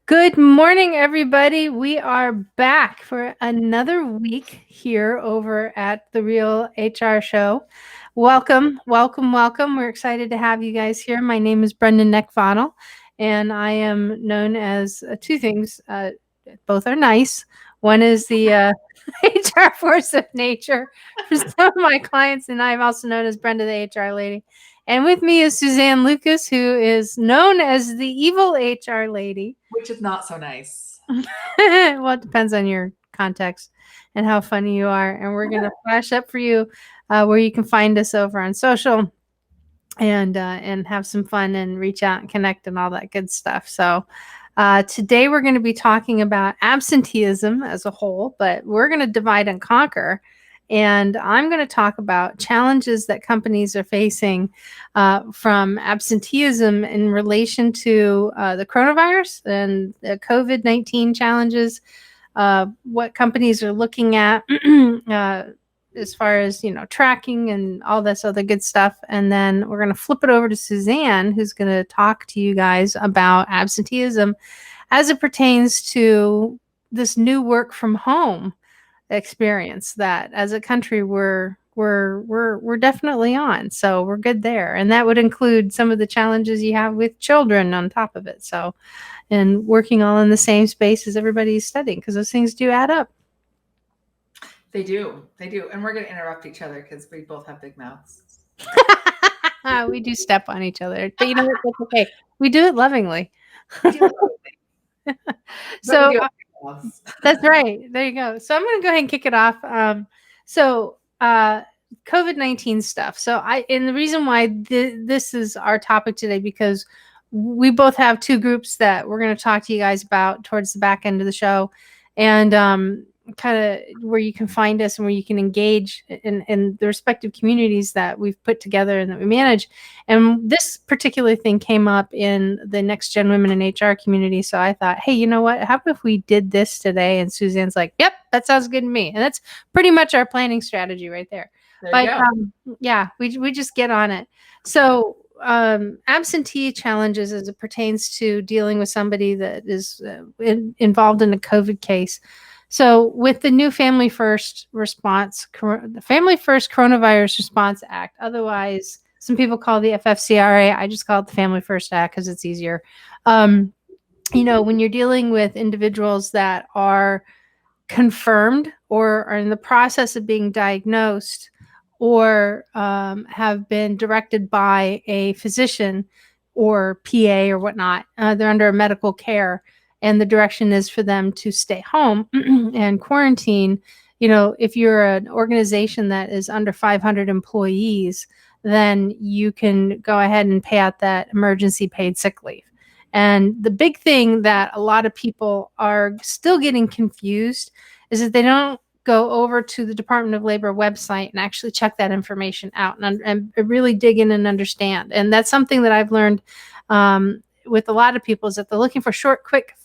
Good morning, everybody. We are back for another week here over at the Real HR Show. Welcome, welcome, welcome. We're excited to have you guys here. My name is Brenda Neckfonnell, and I am known as two things. Both are nice. One is the HR force of nature for some of my clients, and I'm also known as Brenda, the HR lady. And with me is Suzanne Lucas, who is known as the evil HR lady. Which is not so nice. Well, it depends on your context and how funny you are. And we're going to flash up for you where you can find us over on social and have some fun and reach out and connect and all that good stuff. So today we're going to be talking about absenteeism as a whole, but we're going to divide and conquer. And I'm going to talk about challenges that companies are facing from absenteeism in relation to the coronavirus and the COVID-19 challenges, what companies are looking at as far as, tracking and all this other good stuff. And then we're going to flip it over to Suzanne, who's going to talk to you guys about absenteeism as it pertains to this new work from home experience that as a country we're definitely on. So we're good there. And that would include some of the challenges you have with children on top of it. So, and working all in the same space as everybody's studying, because those things do add up. They do. And we're going to interrupt each other because we both have big mouths. We do step on each other, but you know what? That's okay. We do it lovingly. So that's right. There you go. So I'm going to go ahead and kick it off. COVID-19 stuff. And the reason why this is our topic today, because we both have two groups that we're going to talk to you guys about towards the back end of the show, and kind of where you can find us and where you can engage in the respective communities that we've put together and that we manage. And this particular thing came up in the Next Gen Women in HR community. So I thought, hey, you know what? How about if we did this today? And Suzanne's like, yep, that sounds good to me. And that's pretty much our planning strategy right there. Yeah, we just get on it. So absentee challenges as it pertains to dealing with somebody that is involved in a COVID case. So with the new Family First response, the Family First Coronavirus Response Act, otherwise some people call the FFCRA, I just call it the Family First Act because it's easier. When you're dealing with individuals that are confirmed or are in the process of being diagnosed or have been directed by a physician or PA or whatnot, they're under a medical care, and the direction is for them to stay home and quarantine. If you're an organization that is under 500 employees, then you can go ahead and pay out that emergency paid sick leave. And the big thing that a lot of people are still getting confused is that they don't go over to the Department of Labor website and actually check that information out and really dig in and understand. And that's something that I've learned with a lot of people, is that they're looking for short, quick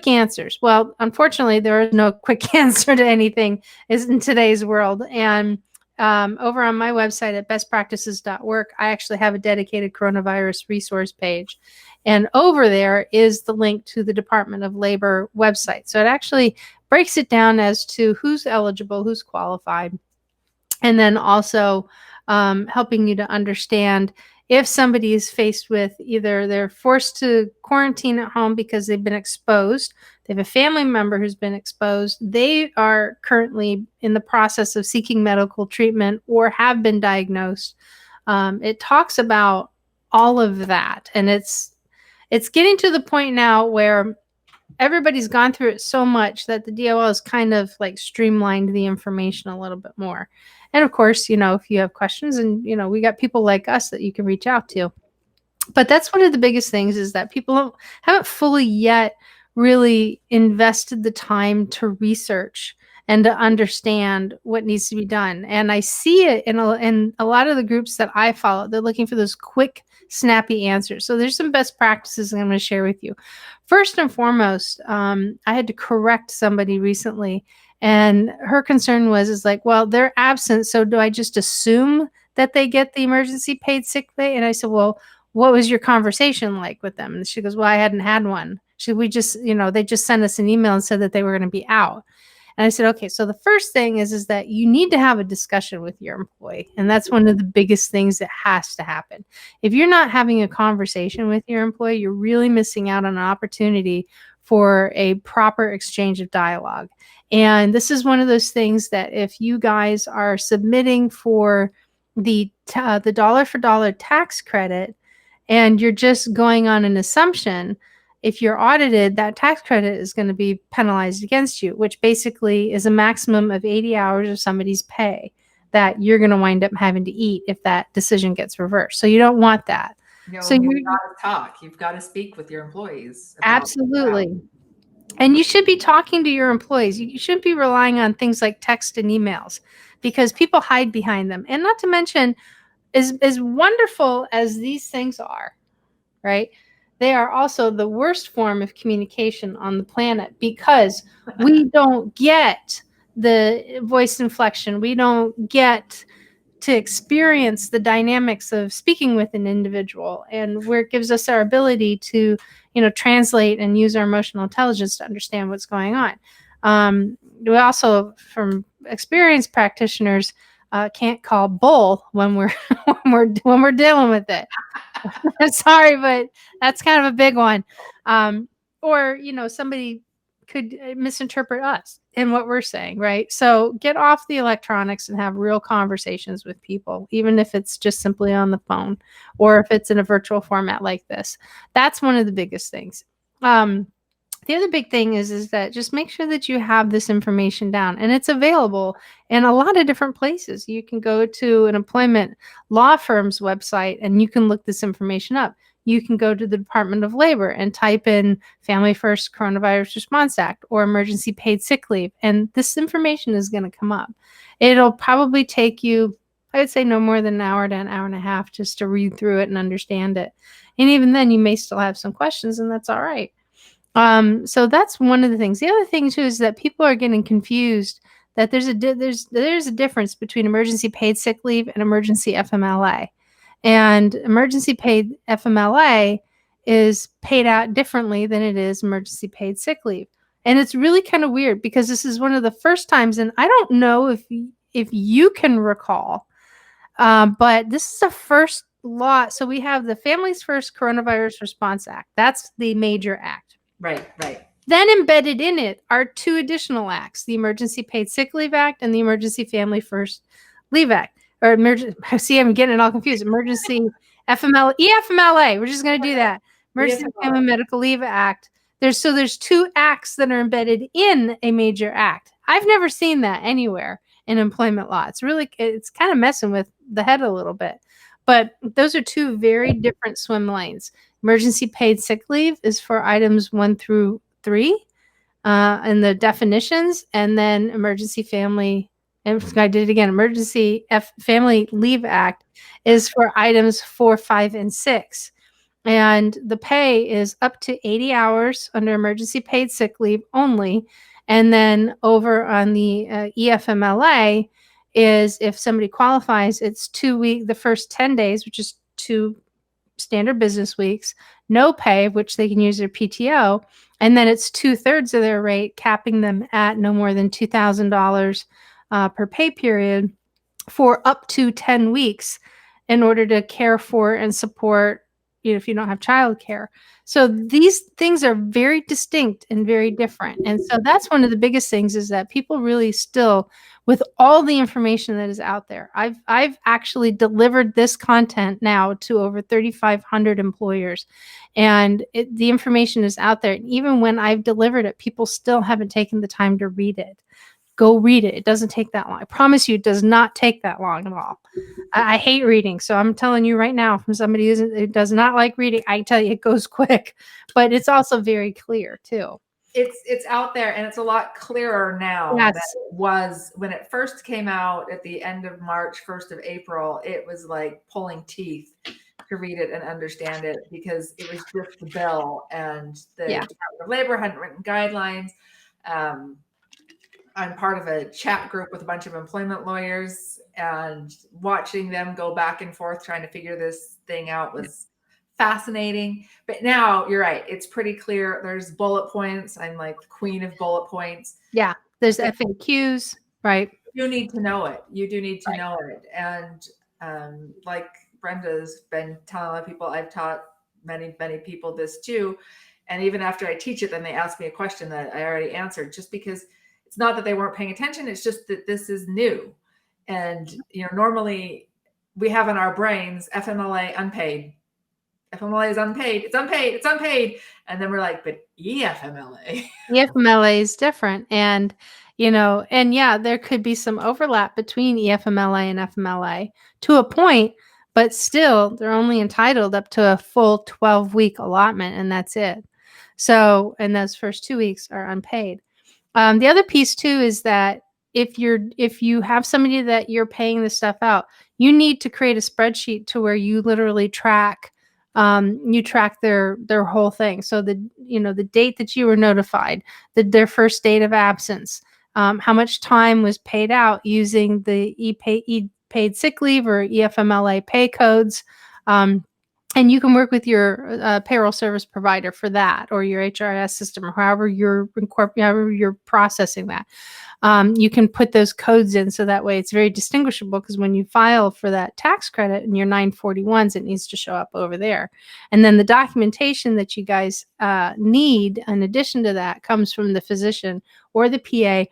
answers. Well, unfortunately, there is no quick answer to anything in today's world. And over on my website at bestpractices.work, I actually have a dedicated coronavirus resource page. And over there is the link to the Department of Labor website. So it actually breaks it down as to who's eligible, who's qualified, and then also helping you to understand if somebody is faced with either they're forced to quarantine at home because they've been exposed, they have a family member who's been exposed, they are currently in the process of seeking medical treatment or have been diagnosed. It talks about all of that. And it's getting to the point now where everybody's gone through it so much that the DOL has kind of like streamlined the information a little bit more. And of course, if you have questions, and, we got people like us that you can reach out to. But that's one of the biggest things, is that people haven't fully yet really invested the time to research and to understand what needs to be done. And I see it in a lot of the groups that I follow. They're looking for those quick, snappy answers. So there's some best practices I'm going to share with you. First and foremost, I had to correct somebody recently, and her concern was like, well, they're absent, so do I just assume that they get the emergency paid sick pay? And I said, well, what was your conversation like with them? And she goes, well, I hadn't had one. We just, they just sent us an email and said that they were going to be out. And I said, okay, so the first thing is that you need to have a discussion with your employee. And that's one of the biggest things that has to happen. If you're not having a conversation with your employee, you're really missing out on an opportunity for a proper exchange of dialogue. And this is one of those things that if you guys are submitting for the dollar for dollar tax credit and you're just going on an assumption, if you're audited, that tax credit is going to be penalized against you, which basically is a maximum of 80 hours of somebody's pay that you're going to wind up having to eat if that decision gets reversed. So you don't want that. So you've got to talk. You've got to speak with your employees. Absolutely. And you should be talking to your employees. You shouldn't be relying on things like text and emails because people hide behind them. And not to mention, as wonderful as these things are, right? They are also the worst form of communication on the planet because we don't get the voice inflection. We don't get to experience the dynamics of speaking with an individual, and where it gives us our ability to, translate and use our emotional intelligence to understand what's going on. We also, from experienced practitioners, can't call bull when we're when we're dealing with it. Sorry, but that's kind of a big one. Or, somebody could misinterpret us and what we're saying, right? So get off the electronics and have real conversations with people, even if it's just simply on the phone or if it's in a virtual format like this. That's one of the biggest things. The other big thing is that just make sure that you have this information down, and it's available in a lot of different places. You can go to an employment law firm's website and you can look this information up. You can go to the Department of Labor and type in Family First Coronavirus Response Act or emergency paid sick leave, and this information is going to come up. It'll probably take you, I would say, no more than an hour to an hour and a half just to read through it and understand it. And even then, you may still have some questions, and that's all right. So that's one of the things. The other thing too is that people are getting confused that there's a difference between emergency paid sick leave and emergency FMLA. And emergency paid FMLA is paid out differently than it is emergency paid sick leave. And it's really kind of weird because this is one of the first times, and I don't know if you can recall, but this is the first law. So we have the Families First Coronavirus Response Act. That's the major act. Right. Then embedded in it are two additional acts, the Emergency Paid Sick Leave Act and the Emergency Family First Leave Act. Or see, I'm getting it all confused. Emergency EFMLA. We're just going to do that. Emergency Family Medical Leave Act. There's two acts that are embedded in a major act. I've never seen that anywhere in employment law. It's kind of messing with the head a little bit. But those are two very different swim lanes. Emergency paid sick leave is for items 1 through 3 in the definitions, and then emergency family, and I did it again, Emergency Family Leave Act is for items 4, 5, and 6. And the pay is up to 80 hours under emergency paid sick leave only. And then over on the EFMLA is if somebody qualifies, it's 2 weeks, the first 10 days, which is 2 standard business weeks, no pay, which they can use their PTO. And then it's 2/3 of their rate, capping them at no more than $2,000 per pay period for up to 10 weeks in order to care for and support, if you don't have childcare. So these things are very distinct and very different. And so that's one of the biggest things is that people really still, with all the information that is out there, I've actually delivered this content now to over 3,500 employers, and the information is out there. And even when I've delivered it, people still haven't taken the time to read it. Go read it. It doesn't take that long. I promise you, it does not take that long at all. I hate reading, so I'm telling you right now, from somebody who does not like reading, I tell you, it goes quick, but it's also very clear too. It's out there, and it's a lot clearer now than it was when it first came out at the end of March, 1st of April. It was like pulling teeth to read it and understand it because it was just the bill, and the Department of Labor hadn't written guidelines. I'm part of a chat group with a bunch of employment lawyers, and watching them go back and forth trying to figure this thing out was fascinating. But now you're right. It's pretty clear. There's bullet points. I'm like the queen of bullet points. Yeah. There's FAQs, right? You need to know it. You do need to Right. know it. And like Brenda's been telling a lot of people, I've taught many, many people this too. And even after I teach it, then they ask me a question that I already answered, just because it's not that they weren't paying attention. It's just that this is new. And, normally we have in our brains FMLA unpaid. FMLA is unpaid. It's unpaid. It's unpaid. And then we're like, but EFMLA. EFMLA is different. And, and yeah, there could be some overlap between EFMLA and FMLA to a point, but still they're only entitled up to a full 12-week allotment, and that's it. So, and those first 2 weeks are unpaid. The other piece too is that if you have somebody that you're paying this stuff out, you need to create a spreadsheet to where you literally track their whole thing. So the date that you were notified, their first date of absence, how much time was paid out using the paid sick leave or EFMLA pay codes. And you can work with your payroll service provider for that, or your HRS system, or however you're processing that. You can put those codes in so that way it's very distinguishable, because when you file for that tax credit in your 941s, it needs to show up over there. And then the documentation that you guys need in addition to that comes from the physician or the PA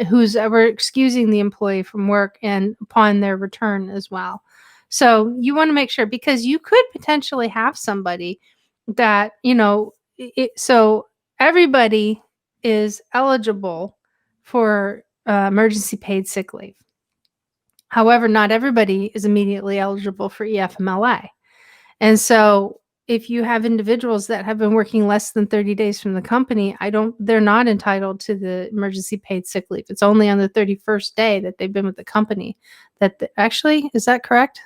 who's ever excusing the employee from work and upon their return as well. So you want to make sure, because you could potentially have somebody that, so everybody is eligible for emergency paid sick leave. However, not everybody is immediately eligible for EFMLA. And so if you have individuals that have been working less than 30 days from the company, they're not entitled to the emergency paid sick leave. It's only on the 31st day that they've been with the company actually, is that correct?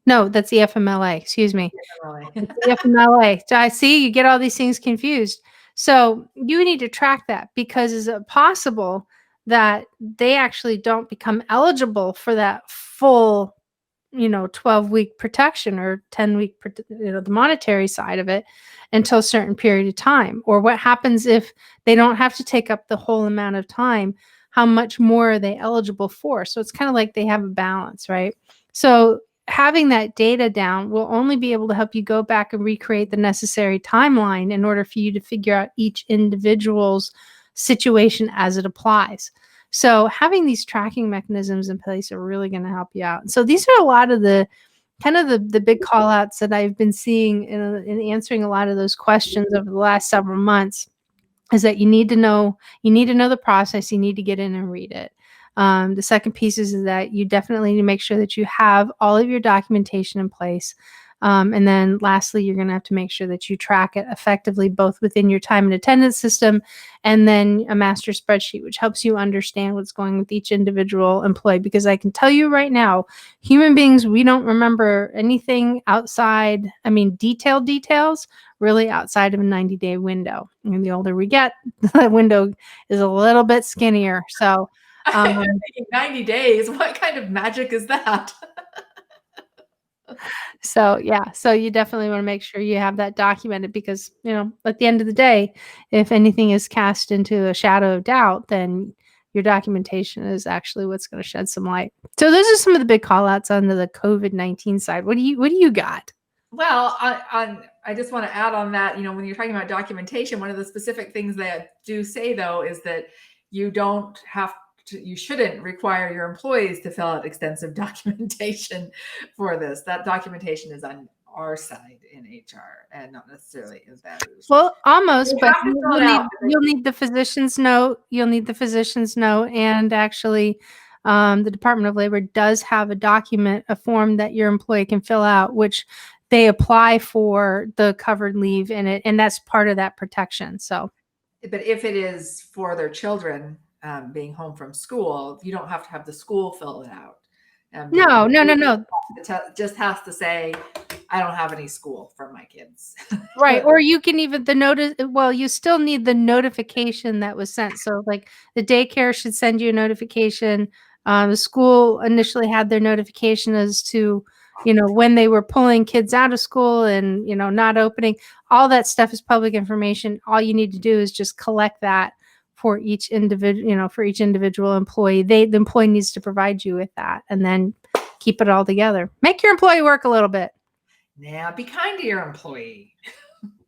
No, that's the FMLA. Excuse me. The FMLA. So I see you get all these things confused. So you need to track that, because is it possible that they actually don't become eligible for that full, 12-week protection or 10-week, the monetary side of it until a certain period of time? Or what happens if they don't have to take up the whole amount of time? How much more are they eligible for? So it's kind of like they have a balance, right? So having that data down will only be able to help you go back and recreate the necessary timeline in order for you to figure out each individual's situation as it applies. So having these tracking mechanisms in place are really going to help you out. So these are a lot of the kind of the big call outs that I've been seeing in answering a lot of those questions over the last several months, is that you need to know the process. You need to get in and read it. The second piece is that you definitely need to make sure that you have all of your documentation in place. And then lastly, you're going to have to make sure that you track it effectively, both within your time and attendance system, and then a master spreadsheet, which helps you understand what's going with each individual employee. Because I can tell you right now, human beings, we don't remember anything outside, detailed details, really outside of a 90-day window. And the older we get, the window is a little bit skinnier. So 90 days. What kind of magic is that? So you definitely want to make sure you have that documented, because, at the end of the day, if anything is cast into a shadow of doubt, then your documentation is actually what's going to shed some light. So those are some of the big call outs on the COVID-19 side. What do you got? Well, I just want to add on that, when you're talking about documentation, one of the specific things they do say, though, is that you shouldn't require your employees to fill out extensive documentation for this. That documentation is on our side in HR and not necessarily in theirs. Well, almost, but you'll need the physician's note. You'll need the physician's note, and actually, the Department of Labor does have a form that your employee can fill out, which they apply for the covered leave in it, and that's part of that protection. So, but if it is for their children being home from school, you don't have to have the school fill it out. No. It just has to say, I don't have any school for my kids. Right. Or you can even you still need the notification that was sent. So like the daycare should send you a notification. The school initially had their notification as to, when they were pulling kids out of school and, not opening, all that stuff is public information. All you need to do is just collect that for each individual employee. The employee needs to provide you with that, and then keep it all together. Make your employee work a little bit. Now, be kind to your employee.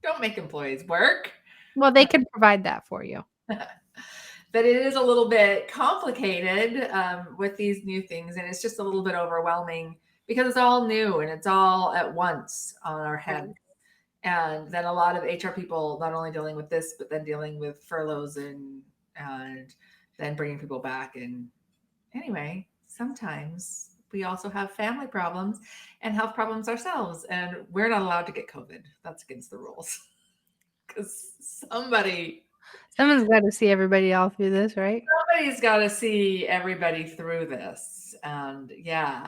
Don't make employees work. Well, they can provide that for you. But it is a little bit complicated with these new things, and it's just a little bit overwhelming because it's all new and it's all at once on our head. And then a lot of HR people not only dealing with this, but then dealing with furloughs and then bringing people back. And anyway, sometimes we also have family problems and health problems ourselves, and we're not allowed to get COVID. That's against the rules because someone's got to see everybody all through this, right? Somebody's got to see everybody through this. And yeah,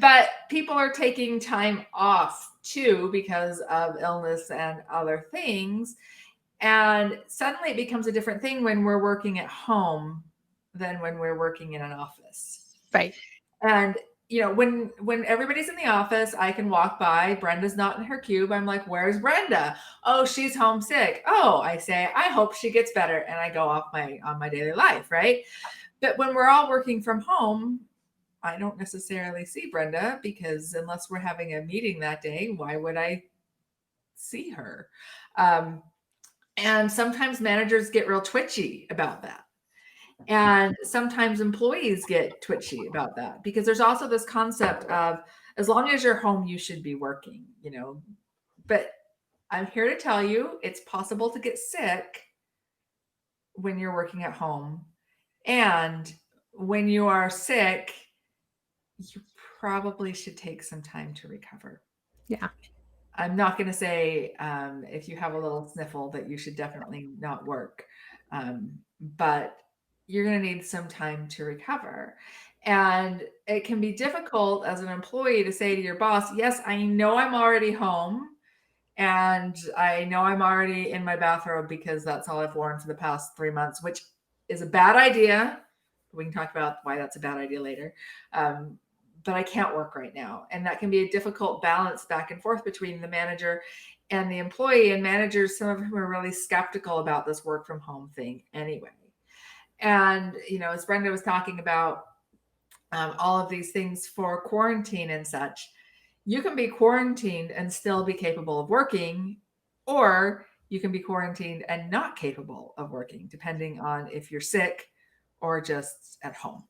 but people are taking time off too because of illness and other things. And suddenly it becomes a different thing when we're working at home than when we're working in an office. Right. And when everybody's in the office, I can walk by. Brenda's not in her cube. I'm like, where's Brenda? Oh, she's homesick. Oh, I say, I hope she gets better. And I go off on my daily life, right? But when we're all working from home, I don't necessarily see Brenda because unless we're having a meeting that day, why would I see her? And sometimes managers get real twitchy about that. And sometimes employees get twitchy about that because there's also this concept of as long as you're home, you should be working, But I'm here to tell you it's possible to get sick when you're working at home. And when you are sick, you probably should take some time to recover. Yeah. I'm not going to say if you have a little sniffle that you should definitely not work. But you're going to need some time to recover. And it can be difficult as an employee to say to your boss, yes, I know I'm already home and I know I'm already in my bathrobe because that's all I've worn for the past 3 months, which is a bad idea. We can talk about why that's a bad idea later. But I can't work right now. And that can be a difficult balance back and forth between the manager and the employee. And managers, some of whom are really skeptical about this work from home thing anyway. And, as Brenda was talking about all of these things for quarantine and such, you can be quarantined and still be capable of working, or you can be quarantined and not capable of working, depending on if you're sick or just at home.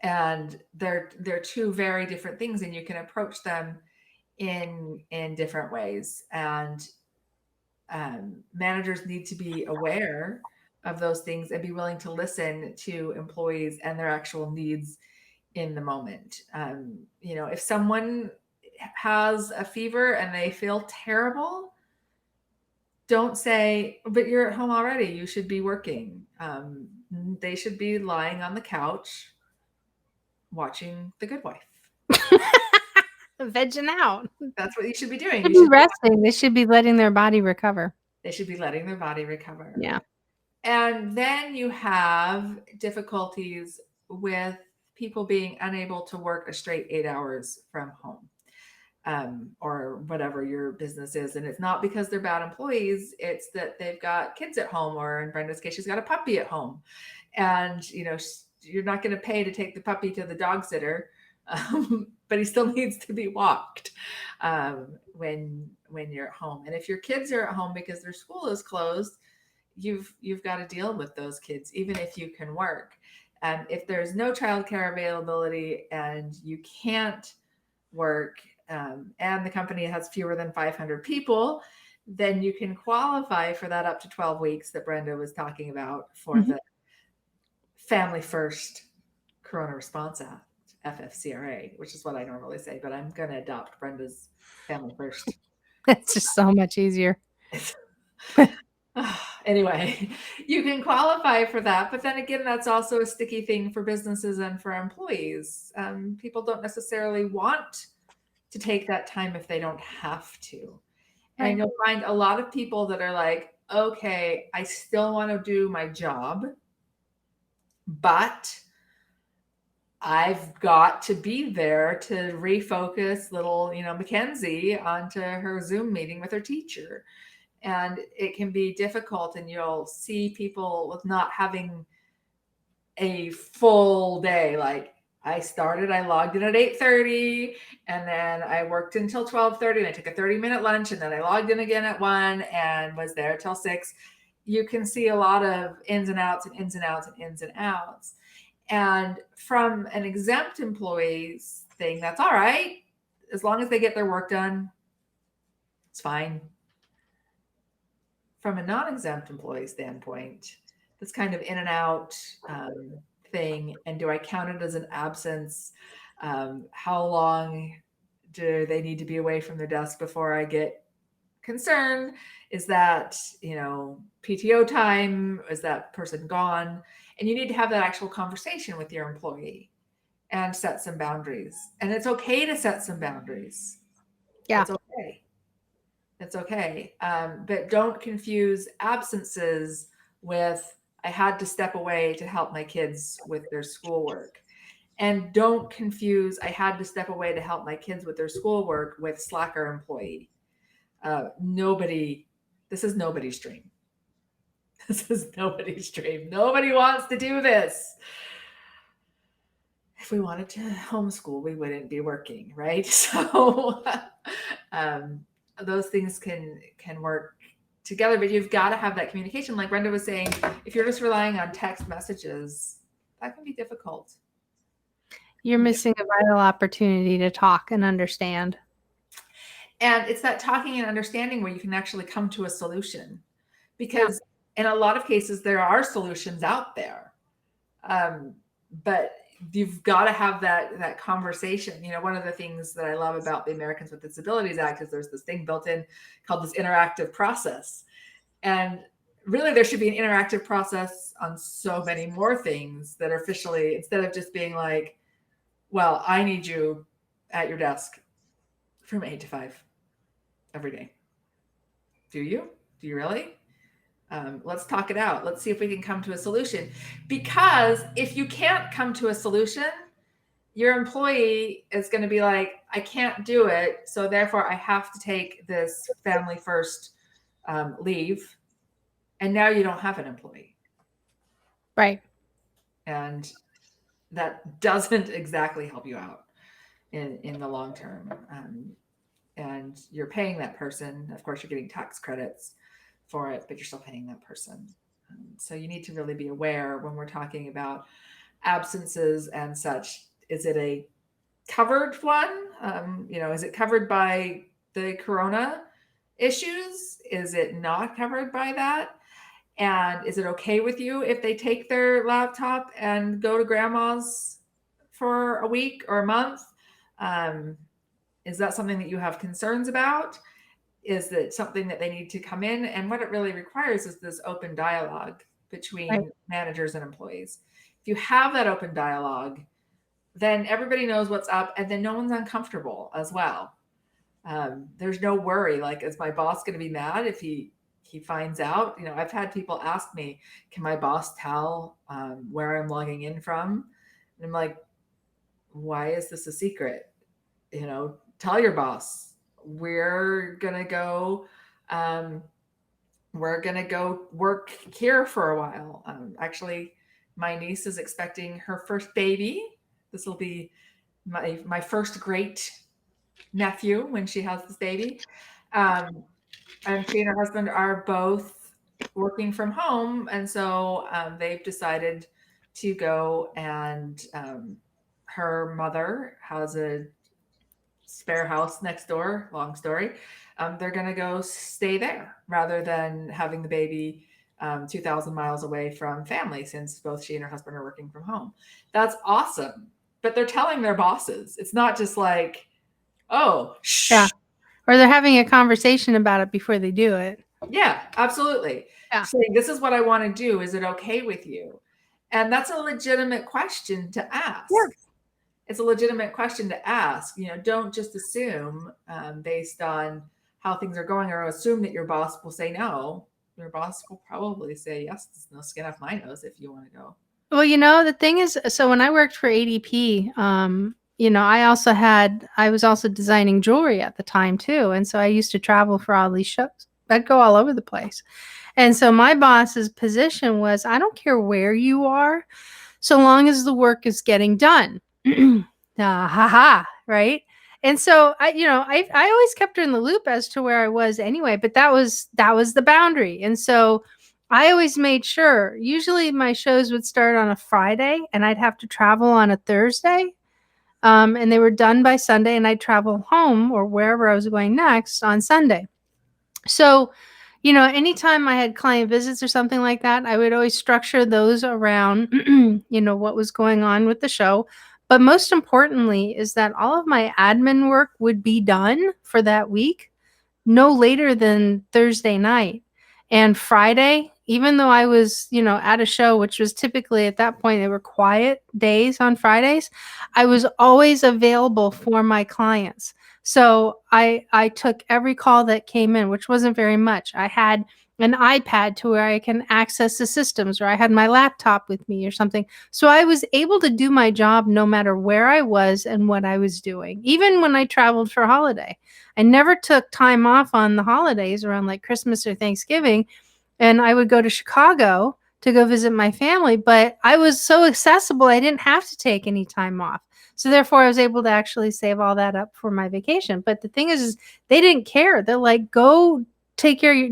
And they're two very different things, and you can approach them in different ways. And managers need to be aware of those things and be willing to listen to employees and their actual needs in the moment. If someone has a fever and they feel terrible, don't say, but you're at home already, you should be working. They should be lying on the couch watching The Good Wife. Vegging out. That's what you should be doing. They should be resting. They should be letting their body recover. They should be letting their body recover. Yeah. And then you have difficulties with people being unable to work a straight 8 hours from home, or whatever your business is. And it's not because they're bad employees. It's that they've got kids at home, or in Brenda's case, she's got a puppy at home. And, you're not going to pay to take the puppy to the dog sitter, but he still needs to be walked when you're at home. And if your kids are at home because their school is closed, you've got to deal with those kids, even if you can work. If there's no childcare availability and you can't work, and the company has fewer than 500 people, then you can qualify for that up to 12 weeks that Brenda was talking about for the Family First Corona Response Act, FFCRA, which is what I normally say, but I'm going to adopt Brenda's Family First. It's just so much easier. Anyway, you can qualify for that. But then again, that's also a sticky thing for businesses and for employees. People don't necessarily want to take that time if they don't have to. Right. And you'll find a lot of people that are like, okay, I still want to do my job, but I've got to be there to refocus little, Mackenzie onto her Zoom meeting with her teacher. And it can be difficult, and you'll see people with not having a full day. Like I logged in at 8:30, and then I worked until 12:30, and I took a 30-minute lunch, and then I logged in again at 1 and was there till 6. You can see a lot of ins and outs and ins and outs and ins and outs. And from an exempt employee's thing, that's all right. As long as they get their work done, it's fine. From a non-exempt employee standpoint, this kind of in and out thing, and do I count it as an absence? How long do they need to be away from their desk before I get concerned? Is that, PTO time? Is that person gone? And you need to have that actual conversation with your employee and set some boundaries. And it's okay to set some boundaries. Yeah. It's okay. It's okay. But don't confuse absences with I had to step away to help my kids with their schoolwork. And don't confuse I had to step away to help my kids with their schoolwork with slacker employee. This is nobody's dream. This is nobody's dream. Nobody wants to do this. If we wanted to homeschool, we wouldn't be working, right? So those things can work together, but you've got to have that communication. Like Brenda was saying, if you're just relying on text messages, that can be difficult. You're missing a vital opportunity to talk and understand. And it's that talking and understanding where you can actually come to a solution, because in a lot of cases there are solutions out there, but you've got to have that conversation. One of the things that I love about the Americans with Disabilities Act is there's this thing built in called this interactive process. And really there should be an interactive process on so many more things that are officially, instead of just being like, well, I need you at your desk from 8 to 5 every day. Do you really? Let's talk it out. Let's see if we can come to a solution. Because if you can't come to a solution, your employee is going to be like, I can't do it, so therefore I have to take this family first leave. And now you don't have an employee. Right. And that doesn't exactly help you out in the long term. And you're paying that person. Of course, you're getting tax credits for it, but you're still paying that person. So you need to really be aware when we're talking about absences and such. Is it a covered one? Is it covered by the corona issues? Is it not covered by that? And is it okay with you if they take their laptop and go to grandma's for a week or a month? Is that something that you have concerns about? Is that something that they need to come in? And what it really requires is this open dialogue between managers and employees. If you have that open dialogue, then everybody knows what's up, and then no one's uncomfortable as well. There's no worry, like, is my boss going to be mad if he finds out? I've had people ask me, can my boss tell where I'm logging in from? And I'm like, why is this a secret? Tell your boss. We're gonna go work here for a while. Actually, my niece is expecting her first baby. This will be my first great nephew when she has this baby. And she and her husband are both working from home. And so they've decided to go, and her mother has a spare house next door. Long story. They're going to go stay there rather than having the baby 2,000 miles away from family, since both she and her husband are working from home. That's awesome. But they're telling their bosses. It's not just like, oh, shh. Yeah. Or they're having a conversation about it before they do it. Yeah, absolutely. Yeah. Saying, this is what I want to do. Is it okay with you? And that's a legitimate question to ask. Yeah. It's a legitimate question to ask. Don't just assume based on how things are going, or assume that your boss will say no. Your boss will probably say, yes, there's no skin off my nose if you want to go. Well, the thing is, so when I worked for ADP, I was also designing jewelry at the time too. And so I used to travel for all these shows. I'd go all over the place. And so my boss's position was, I don't care where you are, so long as the work is getting done. Right? And so I always kept her in the loop as to where I was anyway, but that was the boundary. And so I always made sure, usually my shows would start on a Friday and I'd have to travel on a Thursday. And they were done by Sunday, and I'd travel home or wherever I was going next on Sunday. So, anytime I had client visits or something like that, I would always structure those around, what was going on with the show. But most importantly is that all of my admin work would be done for that week no later than Thursday night. And Friday, even though I was, at a show, which was typically at that point, they were quiet days on Fridays, I was always available for my clients. So I took every call that came in, which wasn't very much. I had an iPad to where I can access the systems, or I had my laptop with me or something. So I was able to do my job no matter where I was and what I was doing, even when I traveled for holiday. I never took time off on the holidays around like Christmas or Thanksgiving. And I would go to Chicago to go visit my family, but I was so accessible, I didn't have to take any time off. So therefore, I was able to actually save all that up for my vacation. But the thing is they didn't care. They're like, go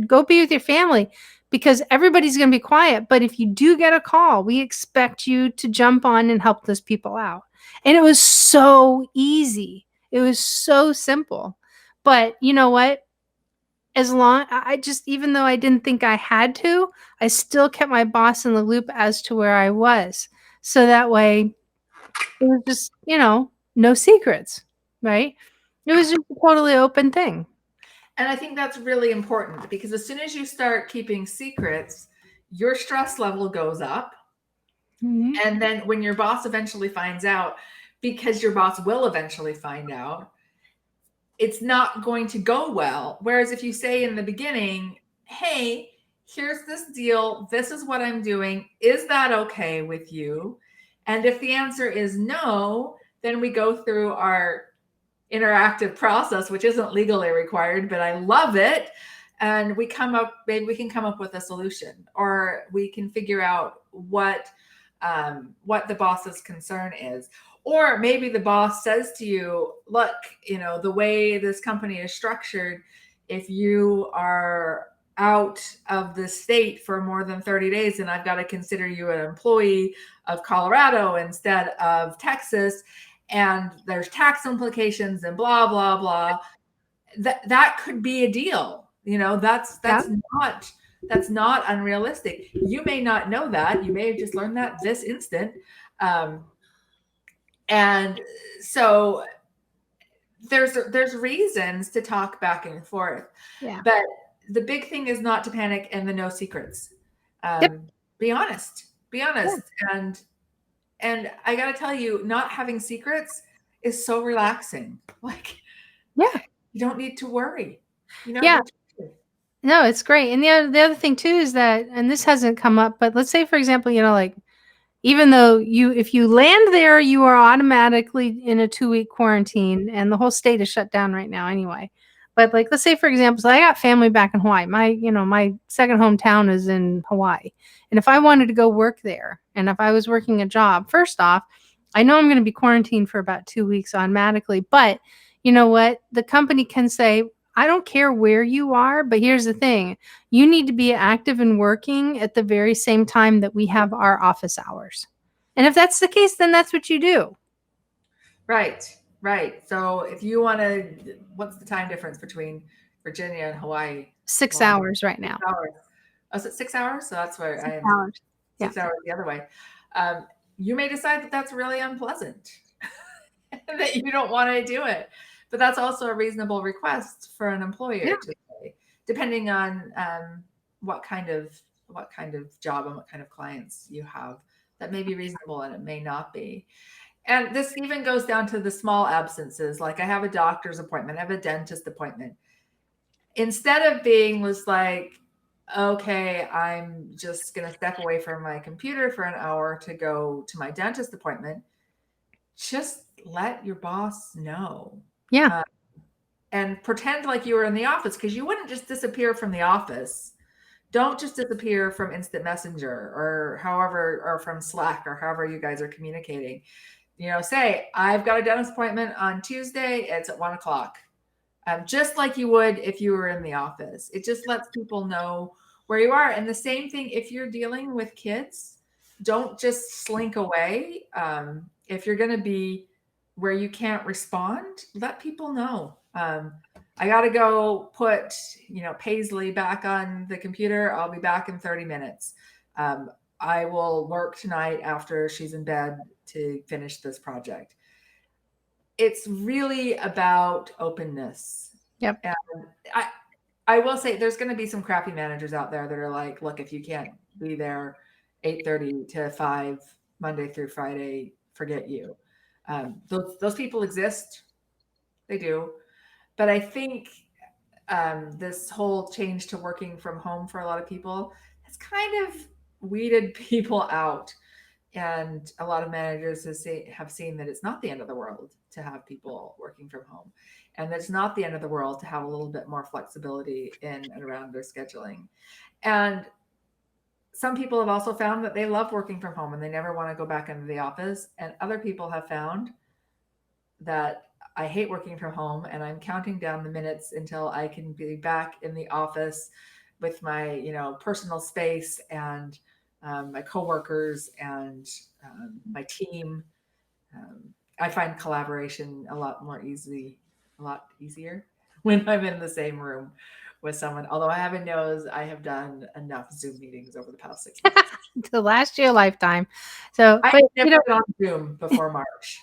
go be with your family, because everybody's going to be quiet. But if you do get a call, we expect you to jump on and help those people out. And it was so easy. It was so simple. But you know what? As long I just, even though I didn't think I had to, I still kept my boss in the loop as to where I was. So that way it was just, no secrets, right? It was just a totally open thing. And I think that's really important, because as soon as you start keeping secrets, your stress level goes up. Mhm. And then when your boss eventually finds out, because your boss will eventually find out, it's not going to go well. Whereas if you say in the beginning, hey, here's this deal, this is what I'm doing, is that okay with you? And if the answer is no, then we go through our interactive process, which isn't legally required, but I love it. And maybe we can come up with a solution, or we can figure out what the boss's concern is. Or maybe the boss says to you, look, the way this company is structured, if you are out of the state for more than 30 days, then I've got to consider you an employee of Colorado instead of Texas. And there's tax implications and blah, blah, blah. That could be a deal. That's not unrealistic. You may not know that. You may have just learned that this instant. And so there's reasons to talk back and forth. Yeah. But the big thing is not to panic, and the no secrets. Yep. Be honest. Be honest. Yeah. And I got to tell you, not having secrets is so relaxing. Like, Yeah. you don't need to worry. Yeah. No, it's great. And the other thing too is that, and this hasn't come up, but let's say, for example, like, even though if you land there, you are automatically in a 2-week quarantine, and the whole state is shut down right now anyway. But like, let's say, for example, so I got family back in Hawaii. My second hometown is in Hawaii. And if I wanted to go work there, and if I was working a job, first off, I know I'm going to be quarantined for about 2 weeks automatically. But you know what? The company can say, I don't care where you are, but here's the thing. You need to be active and working at the very same time that we have our office hours. And if that's the case, then that's what you do. Right. So if you want to, what's the time difference between Virginia and Hawaii? 6 hours right now. 6 hours. Oh, is it 6 hours? So that's where 6 I am. hours. 6 hours the other way. You may decide that that's really unpleasant, that you don't want to do it. But that's also a reasonable request for an employer to say, depending on what kind of job and what kind of clients you have. That may be reasonable, and it may not be. And this even goes down to the small absences. Like, I have a doctor's appointment, I have a dentist appointment. Instead of being was like, okay, I'm just going to step away from my computer for an hour to go to my dentist appointment, just let your boss know. Yeah. And pretend like you were in the office, because you wouldn't just disappear from the office. Don't just disappear from Instant Messenger or however, or from Slack or however you guys are communicating. Say, I've got a dentist appointment on Tuesday. It's at 1:00. Just like you would if you were in the office. It just lets people know where you are. And the same thing, if you're dealing with kids, don't just slink away. If you're going to be where you can't respond, let people know. I got to go put, Paisley back on the computer. I'll be back in 30 minutes. I will work tonight after she's in bed to finish this project. It's really about openness. Yep. And I will say there's going to be some crappy managers out there that are like, look, if you can't be there 8:30 to 5 Monday through Friday, forget you. Those people exist. They do. But I think this whole change to working from home for a lot of people has kind of weeded people out. And a lot of managers have seen that it's not the end of the world to have people working from home. And it's not the end of the world to have a little bit more flexibility in and around their scheduling. And some people have also found that they love working from home and they never want to go back into the office. And other people have found that I hate working from home and I'm counting down the minutes until I can be back in the office with my, personal space and my coworkers and my team. I find collaboration a lot easier when I'm in the same room with someone. Although heaven knows I have done enough Zoom meetings over the past 6 months. To last you a lifetime. So, I never been on Zoom before March.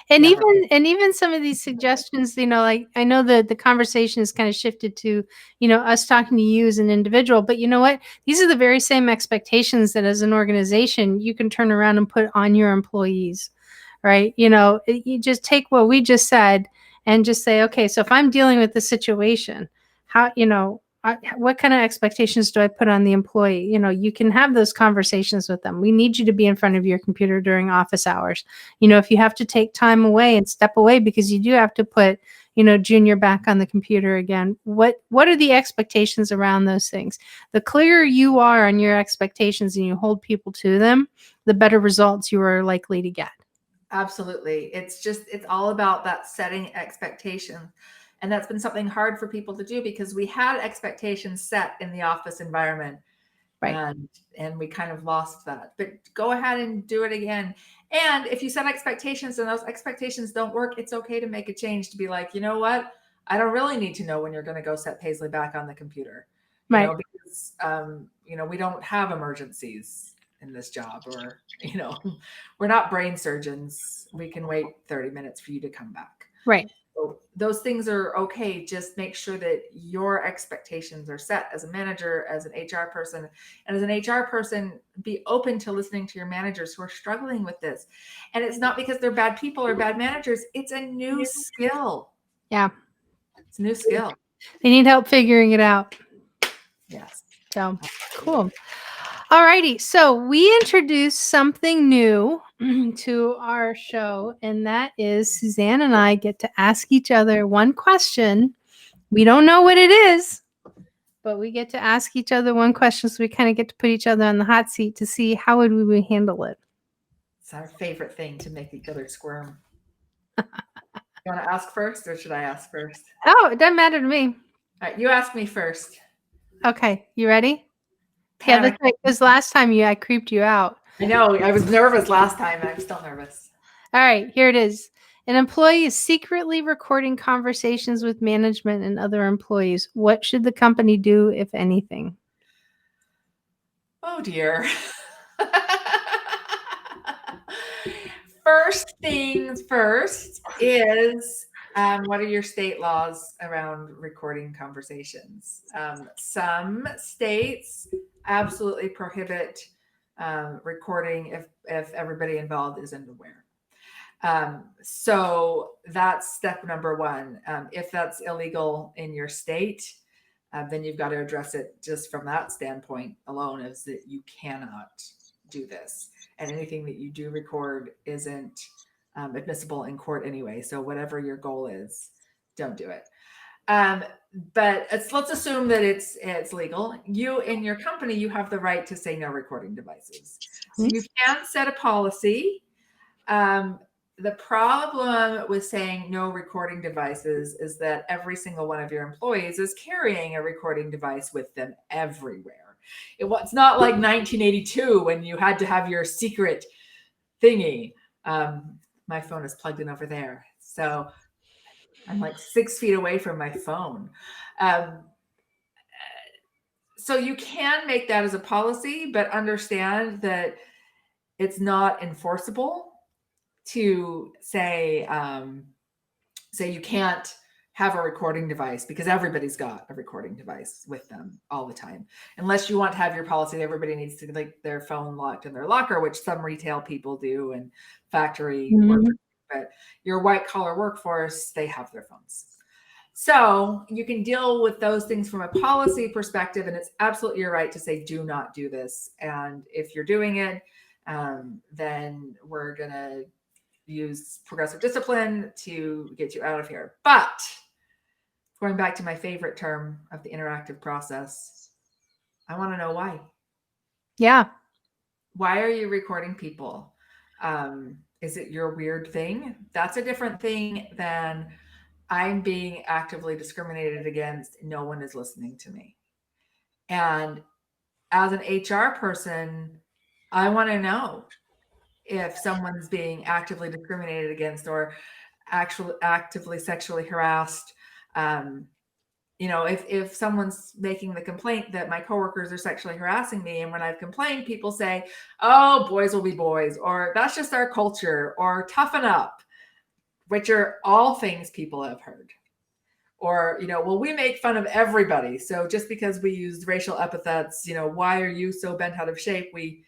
And Never. even some of these suggestions, like I know that the conversation has kind of shifted to, us talking to you as an individual, but you know what? These are the very same expectations that as an organization you can turn around and put on your employees, right? You just take what we just said and just say, okay, so if I'm dealing with this situation, how, what kind of expectations do I put on the employee? You can have those conversations with them. We need you to be in front of your computer during office hours. If you have to take time away and step away because you do have to put, Junior back on the computer again. What are the expectations around those things? The clearer you are on your expectations and you hold people to them, the better results you are likely to get. Absolutely. It's all about that setting expectations. And that's been something hard for people to do because we had expectations set in the office environment. Right. And we kind of lost that. But go ahead and do it again. And if you set expectations and those expectations don't work, it's okay to make a change, to be like, you know what? I don't really need to know when you're going to go set Paisley back on the computer. Right. Because we don't have emergencies in this job, or we're not brain surgeons. We can wait 30 minutes for you to come back. Right. So those things are okay. Just make sure that your expectations are set as a manager, as an HR person. And as an HR person, be open to listening to your managers who are struggling with this. And it's not because they're bad people or bad managers. It's a new skill. Yeah. It's a new skill. They need help figuring it out. Yes. So cool. All righty. So we introduced something new to our show, and that is Suzanne and I get to ask each other one question. We don't know what it is, but we get to ask each other one question, so we kind of get to put each other on the hot seat to see how would we handle it. It's our favorite thing, to make each other squirm. You want to ask first, or should I ask first? Oh, it doesn't matter to me. All right, you ask me first. Okay, you ready? Yeah, that's right. Because last time I creeped you out. I know. I was nervous last time, and I'm still nervous. All right, here it is. An employee is secretly recording conversations with management and other employees. What should the company do, if anything? Oh, dear. First things first is, what are your state laws around recording conversations? Some states absolutely prohibit recording if everybody involved isn't aware. So that's step number one. If that's illegal in your state, then you've got to address it just from that standpoint alone, is that you cannot do this. And anything that you do record isn't admissible in court anyway. So whatever your goal is, don't do it. But let's assume that it's legal. You, in your company, you have the right to say no recording devices. So you can set a policy. The problem with saying no recording devices is that every single one of your employees is carrying a recording device with them everywhere. It's not like 1982 when you had to have your secret thingy. My phone is plugged in over there. So I'm like 6 feet away from my phone. So you can make that as a policy, but understand that it's not enforceable to say you can't have a recording device, because everybody's got a recording device with them all the time. Unless you want to have your policy that everybody needs to like their phone locked in their locker, which some retail people do and factory workers. But your white collar workforce, they have their phones. So you can deal with those things from a policy perspective, and it's absolutely your right to say, do not do this. And if you're doing it, then we're going to use progressive discipline to get you out of here. But going back to my favorite term of the interactive process, I want to know why. Yeah. Why are you recording people? Is it your weird thing? That's a different thing than I'm being actively discriminated against. No one is listening to me. And as an HR person, I want to know if someone's being actively discriminated against or actually actively sexually harassed. If someone's making the complaint that my coworkers are sexually harassing me, and when I've complained, people say, oh, boys will be boys, or that's just our culture, or toughen up, which are all things people have heard. Or, well, we make fun of everybody. So just because we use racial epithets, why are you so bent out of shape? We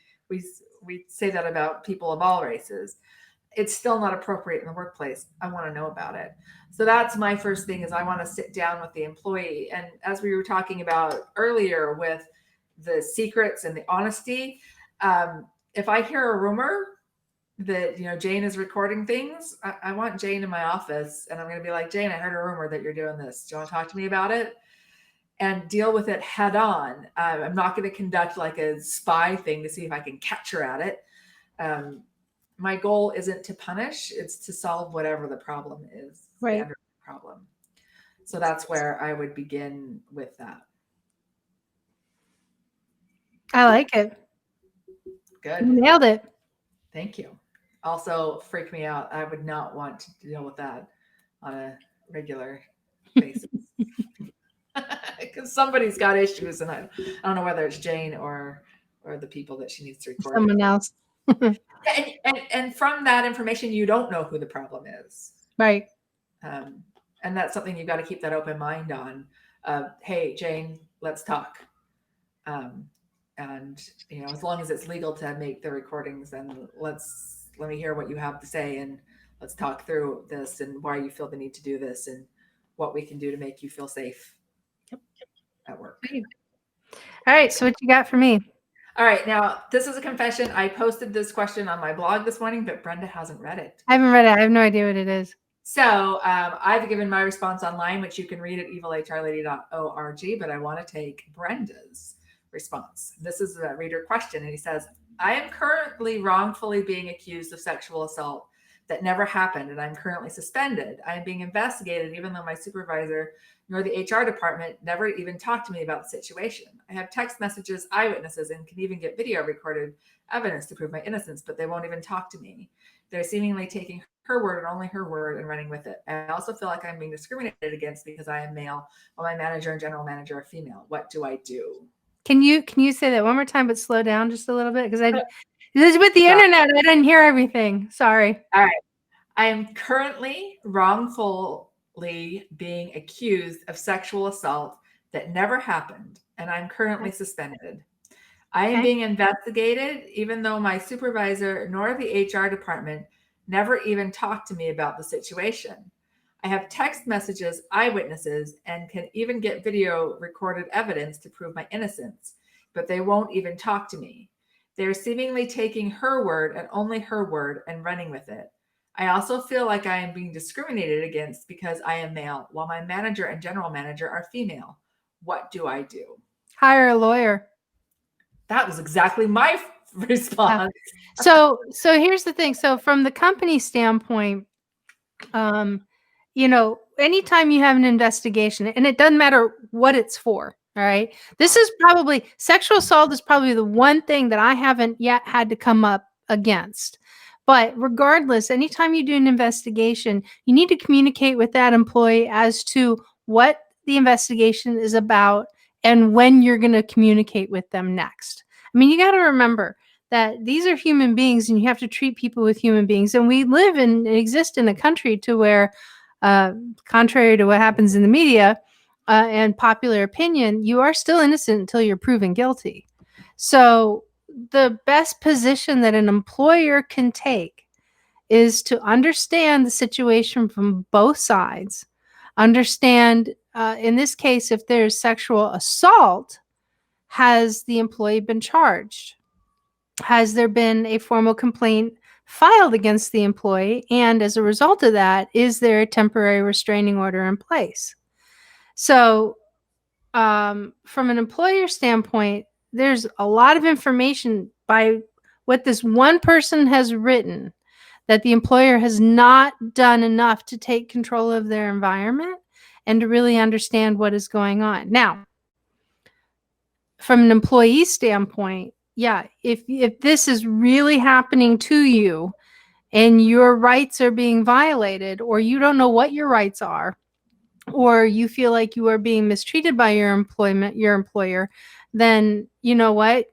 say that about people of all races. It's still not appropriate in the workplace. I want to know about it. So that's my first thing, is I want to sit down with the employee. And as we were talking about earlier with the secrets and the honesty, if I hear a rumor that, Jane is recording things, I want Jane in my office, and I'm going to be like, Jane, I heard a rumor that you're doing this. Do you want to talk to me about it? And deal with it head on. I'm not going to conduct like a spy thing to see if I can catch her at it. My goal isn't to punish, it's to solve whatever the problem is. Right. The problem. So that's where I would begin with that. I like it. Good. You nailed it. Thank you. Also freak me out. I would not want to deal with that on a regular basis. Because somebody's got issues, and I don't know whether it's Jane or the people that she needs to record. Someone else. and from that information, you don't know who the problem is. Right. And that's something you've got to keep that open mind on. Hey, Jane, let's talk. And as long as it's legal to make the recordings, then let me hear what you have to say, and let's talk through this and why you feel the need to do this and what we can do to make you feel safe at work. All right. So what you got for me? All right. Now, this is a confession. I posted this question on my blog this morning, but Brenda hasn't read it. I haven't read it. I have no idea what it is. So I've given my response online, which you can read at evilhrlady.org, but I want to take Brenda's response. This is a reader question, and he says, I am currently wrongfully being accused of sexual assault that never happened, and I'm currently suspended. I am being investigated even though my supervisor nor the HR department never even talked to me about the situation. I have text messages, eyewitnesses, and can even get video recorded evidence to prove my innocence, but they won't even talk to me. They're seemingly taking her word and only her word and running with it. I also feel like I'm being discriminated against because I am male, while my manager and general manager are female. What do I do? Can you say that one more time, but slow down just a little bit? Because with the internet, I didn't hear everything. Sorry. All right. I am currently wrongfully being accused of sexual assault that never happened, and I'm currently suspended. I am being investigated even though my supervisor nor the HR department never even talked to me about the situation. I have text messages, eyewitnesses, and can even get video recorded evidence to prove my innocence, but they won't even talk to me. They're seemingly taking her word and only her word and running with it. I also feel like I am being discriminated against because I am male, while my manager and general manager are female. What do I do? Hire a lawyer. That was exactly my response. So here's the thing. So from the company standpoint, anytime you have an investigation, and it doesn't matter what it's for, all right? This is probably sexual assault is probably the one thing that I haven't yet had to come up against. But regardless, anytime you do an investigation, you need to communicate with that employee as to what the investigation is about and when you're going to communicate with them next. I mean, you got to remember that these are human beings and you have to treat people with human beings. And we live and exist in a country to where, contrary to what happens in the media and popular opinion, you are still innocent until you're proven guilty. So the best position that an employer can take is to understand the situation from both sides, understand, in this case, if there's sexual assault, has the employee been charged? Has there been a formal complaint filed against the employee? And as a result of that, is there a temporary restraining order in place? So from an employer standpoint, there's a lot of information by what this one person has written that the employer has not done enough to take control of their environment and to really understand what is going on. Now, from an employee standpoint, yeah, if this is really happening to you and your rights are being violated, or you don't know what your rights are, or you feel like you are being mistreated by your employer, then you know what?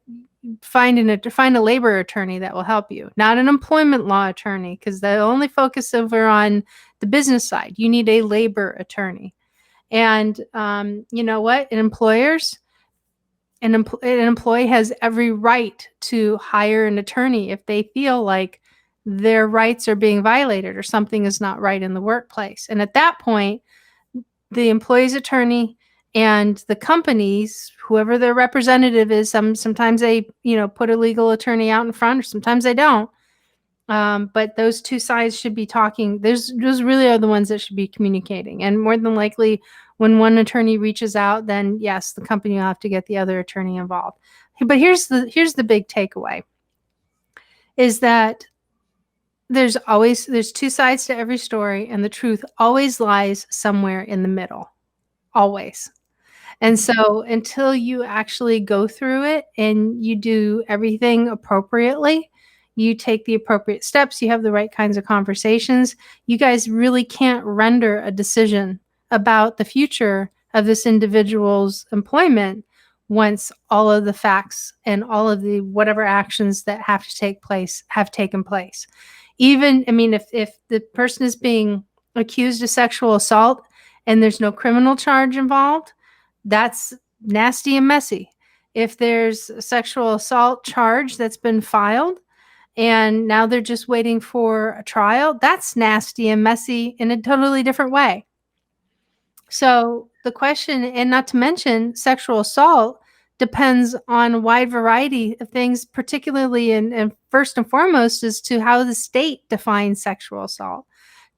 Find a labor attorney that will help you, not an employment law attorney, because they'll only focus over on the business side. You need a labor attorney. And you know what? An employee has every right to hire an attorney if they feel like their rights are being violated or something is not right in the workplace. And at that point, the employee's attorney and the companies, whoever their representative is, sometimes they, put a legal attorney out in front, or sometimes they don't. But those two sides should be talking. Those really are the ones that should be communicating. And more than likely, when one attorney reaches out, then yes, the company will have to get the other attorney involved. But here's the big takeaway, is that there's two sides to every story, and the truth always lies somewhere in the middle. Always. And so until you actually go through it and you do everything appropriately, you take the appropriate steps, you have the right kinds of conversations, you guys really can't render a decision about the future of this individual's employment once all of the facts and all of the whatever actions that have to take place have taken place. Even, if the person is being accused of sexual assault and there's no criminal charge involved, that's nasty and messy. If there's a sexual assault charge that's been filed and now they're just waiting for a trial, that's nasty and messy in a totally different way. So the question, and not to mention sexual assault, depends on a wide variety of things, particularly and first and foremost as to how the state defines sexual assault.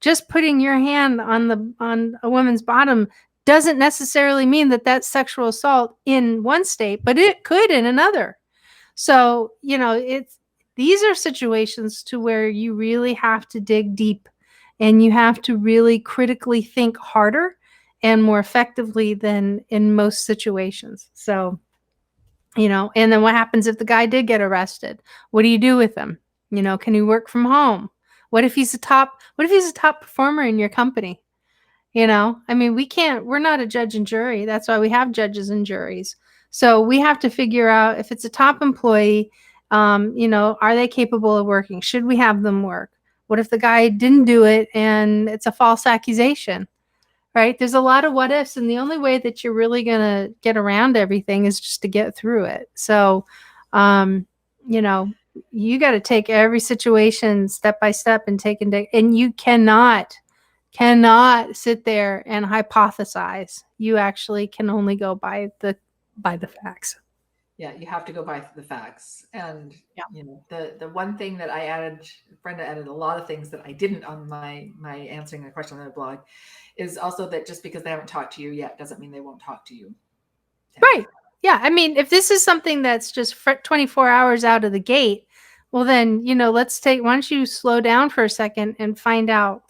Just putting your hand on a woman's bottom doesn't necessarily mean that that's sexual assault in one state, but it could in another. So, these are situations to where you really have to dig deep and you have to really critically think harder and more effectively than in most situations. So, and then what happens if the guy did get arrested? What do you do with him? Can he work from home? What if he's a top performer in your company? We're not a judge and jury. That's why we have judges and juries. So we have to figure out if it's a top employee, are they capable of working? Should we have them work? What if the guy didn't do it and it's a false accusation, right? There's a lot of what ifs, and the only way that you're really going to get around everything is just to get through it. So, you got to take every situation step by step and and you cannot cannot sit there and hypothesize. You actually can only go by the facts. Yeah, you have to go by the facts. And Yeah. the one thing that I added, Brenda added a lot of things that I didn't on my answering a question on the blog, is also that just because they haven't talked to you yet doesn't mean they won't talk to you. Right. Yeah. I mean, if this is something that's just 24 hours out of the gate, well, then, why don't you slow down for a second and find out,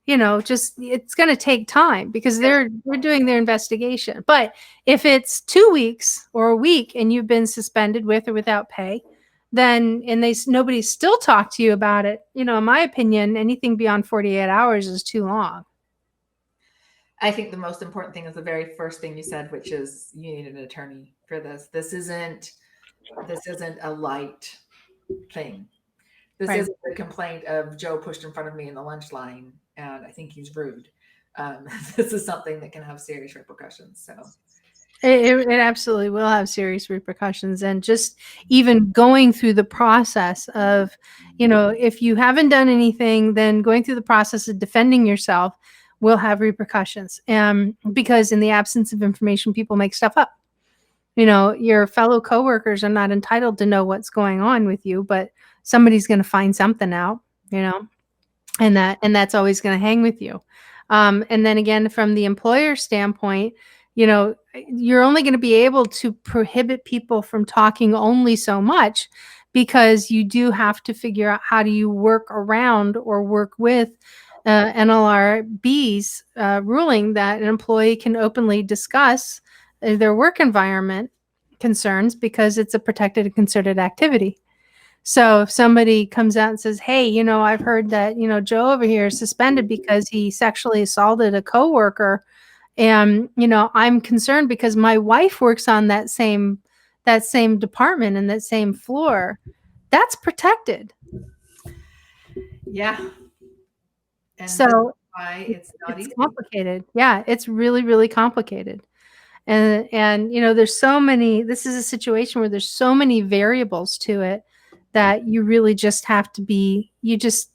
just it's going to take time because they're doing their investigation. But if it's 2 weeks or a week and you've been suspended with or without pay, then, and nobody still talked to you about it, in my opinion, anything beyond 48 hours is too long. I think the most important thing is the very first thing you said, which is you need an attorney for this. This isn't a light thing. This Right. isn't a complaint of Joe pushed in front of me in the lunch line and I think he's rude. This is something that can have serious repercussions. So it absolutely will have serious repercussions. And just even going through the process of, if you haven't done anything, then going through the process of defending yourself will have repercussions. Because in the absence of information, people make stuff up. Your fellow coworkers are not entitled to know what's going on with you, but somebody's going to find something out, and that's always going to hang with you. And then again, from the employer standpoint, you're only going to be able to prohibit people from talking only so much, because you do have to figure out how do you work around or work with NLRB's ruling that an employee can openly discuss their work environment concerns because it's a protected and concerted activity. So if somebody comes out and says, hey, I've heard that, Joe over here is suspended because he sexually assaulted a coworker. And, I'm concerned because my wife works on that same department and that same floor. That's protected. Yeah. And so why it's not easy. Complicated. Yeah, it's really, really complicated. And there's so many, this is a situation where there's so many variables to it that you really just have to be, you just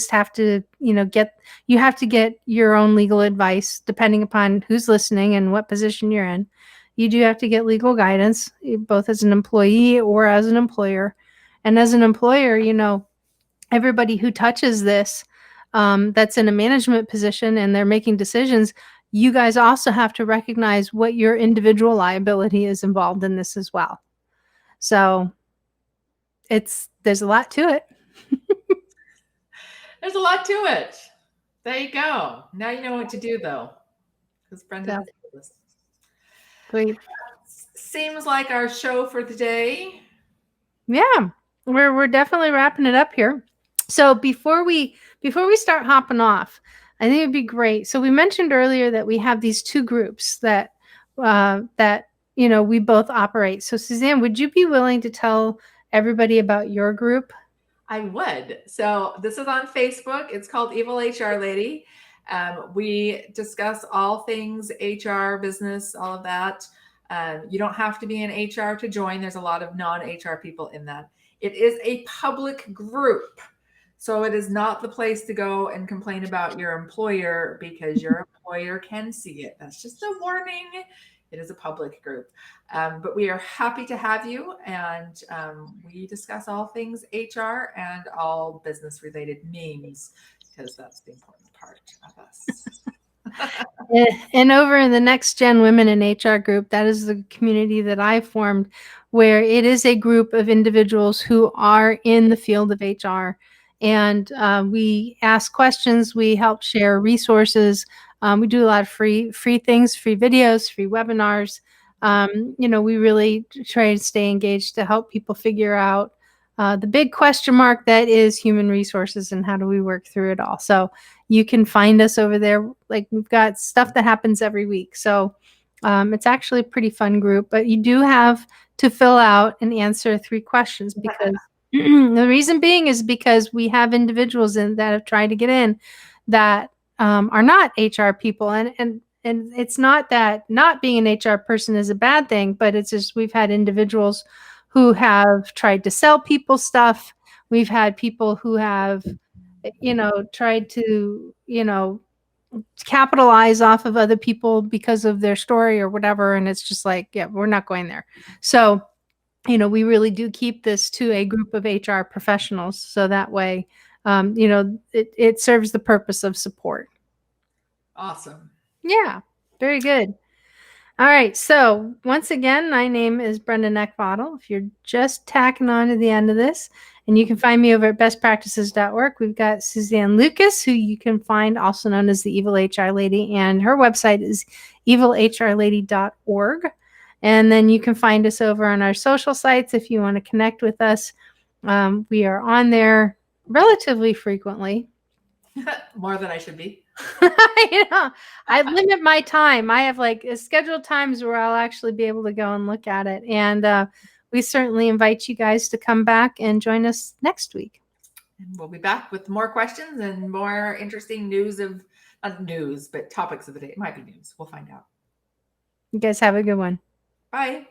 have to, you have to get your own legal advice depending upon who's listening and what position you're in. You do have to get legal guidance, both as an employee or as an employer. And as an employer, everybody who touches this, that's in a management position and they're making decisions, you guys also have to recognize what your individual liability is involved in this as well. So there's a lot to it. There's a lot to it. There you go. Now you know what to do, though. Because Brenda has Great. Seems like our show for the day. Yeah, we're definitely wrapping it up here. So before we start hopping off, I think it'd be great. So we mentioned earlier that we have these two groups that we both operate. So Suzanne, would you be willing to tell everybody about your group? I would. So this is on Facebook. It's called Evil HR Lady. We discuss all things HR, business, all of that. You don't have to be in HR to join. There's a lot of non-HR people in that. It is a public group. So it is not the place to go and complain about your employer because your employer can see it. That's just a warning. It is a public group. But we are happy to have you. And we discuss all things HR and all business related memes because that's the important part of us. And over in the Next Gen Women in HR group, that is the community that I formed, where it is a group of individuals who are in the field of HR. And we ask questions, we help share resources. We do a lot of free things, free videos, free webinars. We really try to stay engaged to help people figure out the big question mark that is human resources and how do we work through it all. So you can find us over there. Like, we've got stuff that happens every week. So it's actually a pretty fun group, but you do have to fill out and answer 3 questions because the reason being is because we have individuals that have tried to get in that are not HR people. And it's not that not being an HR person is a bad thing, but it's just we've had individuals who have tried to sell people stuff. We've had people who have tried to, capitalize off of other people because of their story or whatever. And it's just like, yeah, we're not going there. So, we really do keep this to a group of HR professionals. So that way, it serves the purpose of support. Awesome. Yeah, very good. All right. So once again, my name is Brenda Neckbottle. If you're just tacking on to the end of this, and you can find me over at bestpractices.org. We've got Suzanne Lucas, who you can find also known as the Evil HR Lady, and her website is evilhrlady.org. And then you can find us over on our social sites if you want to connect with us. We are on there relatively frequently. More than I should be. I limit my time. I have like scheduled times where I'll actually be able to go and look at it. And we certainly invite you guys to come back and join us next week. And we'll be back with more questions and more interesting news of, not news, but topics of the day. It might be news. We'll find out. You guys have a good one. Bye.